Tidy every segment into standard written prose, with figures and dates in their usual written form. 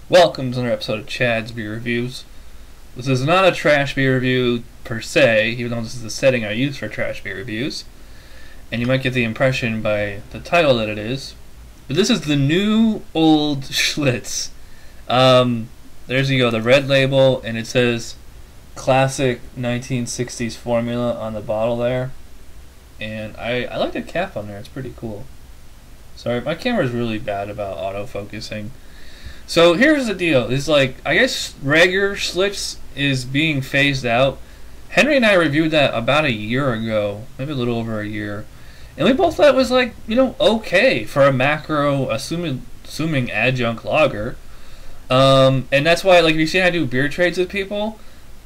Welcome to another episode of Chad's Beer Reviews. This is not a trash beer review per se, even though this is the setting I use for trash beer reviews. And you might get the impression by the title that it is. But this is the new old Schlitz. There's you go, the red label, and it says classic 1960s formula on the bottle there. And I like the cap on there, it's pretty cool. Sorry, my camera's really bad about autofocusing. So here's the deal. It's like, I guess regular Schlitz is being phased out. Henry and I reviewed that about a year ago, maybe a little over a year. And we both thought it was like, okay for a macro, assuming adjunct lager. And that's why, like, if you see I do beer trades with people,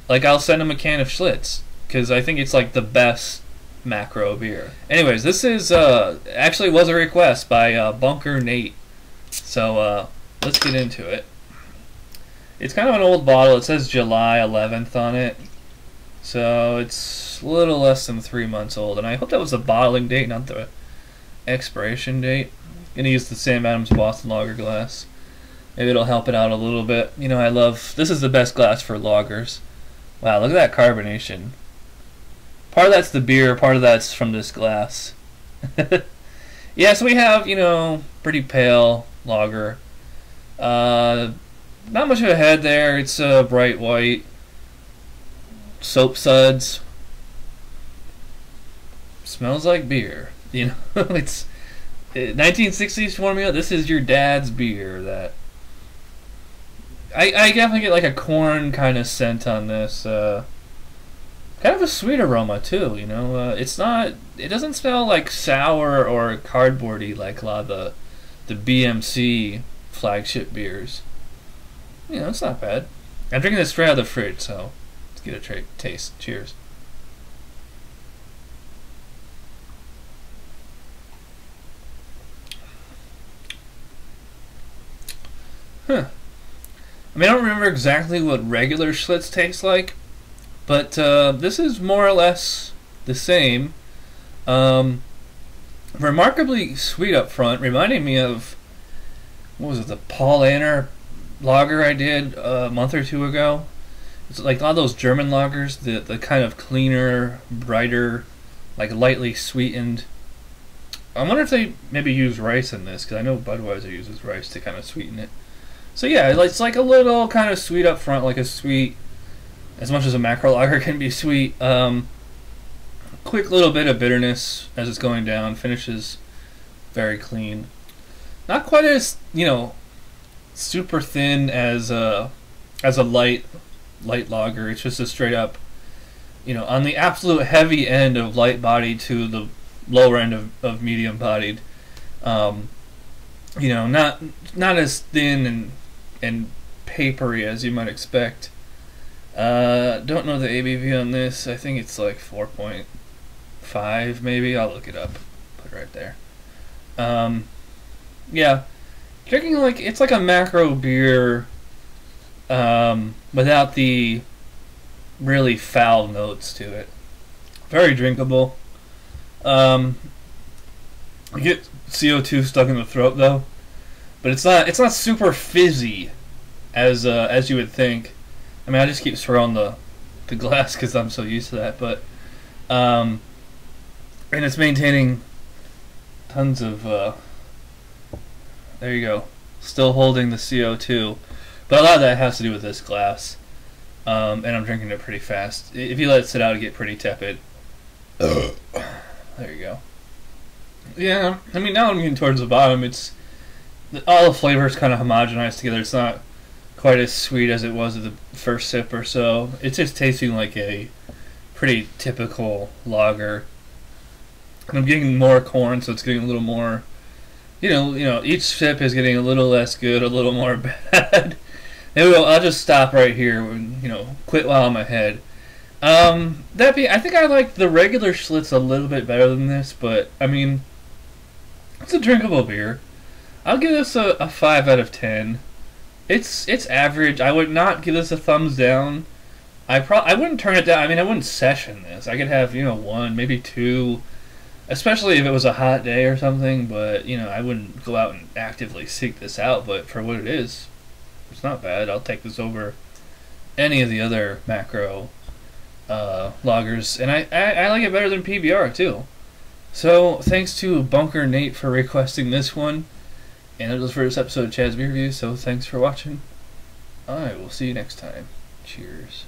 like, I'll send them a can of Schlitz. Because I think it's like the best macro beer. Anyways, this is, actually was a request by Bunker Nate. So, let's get into it. It's kind of an old bottle. It says July 11th on it. So it's a little less than 3 months old. And I hope that was the bottling date, not the expiration date. I'm going to use the Sam Adams Boston Lager glass. Maybe it'll help it out a little bit. I love... This is the best glass for lagers. Wow, look at that carbonation. Part of that's the beer, part of that's from this glass. Yeah, so we have, pretty pale lager. Not much of a head there. It's bright white. Soap suds. Smells like beer. It's 1960s formula. This is your dad's beer. That I definitely get like a corn kind of scent on this. Kind of a sweet aroma too. It's not. It doesn't smell like sour or cardboardy like a lot of the BMC flagship beers. It's not bad. I'm drinking this straight out of the fridge, so let's get a taste. Cheers. Huh. I don't remember exactly what regular Schlitz tastes like, but this is more or less the same. Remarkably sweet up front, reminding me of, what was it, the Paul Anner lager I did a month or two ago. It's like a lot of those German lagers, the kind of cleaner, brighter, like lightly sweetened. I wonder if they maybe use rice in this, because I know Budweiser uses rice to kind of sweeten it. So yeah, it's like a little kind of sweet up front, like a sweet, as much as a macro lager can be sweet. Quick little bit of bitterness as it's going down, finishes very clean. Not quite as, super thin as a light lager. It's just a straight up, on the absolute heavy end of light bodied to the lower end of medium bodied. Not as thin and papery as you might expect. Don't know the ABV on this. I think it's like 4.5 maybe. I'll look it up. Put it right there. Yeah, drinking it's like a macro beer, without the really foul notes to it. Very drinkable. I get CO2 stuck in the throat though, but it's not super fizzy as you would think. I just keep swirling the glass because I'm so used to that, but and it's maintaining tons of there you go. Still holding the CO2. But a lot of that has to do with this glass. And I'm drinking it pretty fast. If you let it sit out, it'll get pretty tepid. There you go. Yeah, now I'm getting towards the bottom. All the flavors kind of homogenized together. It's not quite as sweet as it was at the first sip or so. It's just tasting like a pretty typical lager. And I'm getting more corn, so it's getting a little more... each sip is getting a little less good, a little more bad. Anyway, I'll just stop right here and, quit while I'm ahead. I think I like the regular Schlitz a little bit better than this, but, it's a drinkable beer. I'll give this a 5 out of 10. It's average. I would not give this a thumbs down. I wouldn't turn it down. I wouldn't session this. I could have, 1, maybe 2... especially if it was a hot day or something, but, I wouldn't go out and actively seek this out, but for what it is, It's not bad. I'll take this over any of the other macro lagers, and I like it better than PBR too. So thanks to Bunker Nate for requesting this one, and that was the first episode of Chad's Beer Review. So thanks for watching. I will see you next time. Cheers.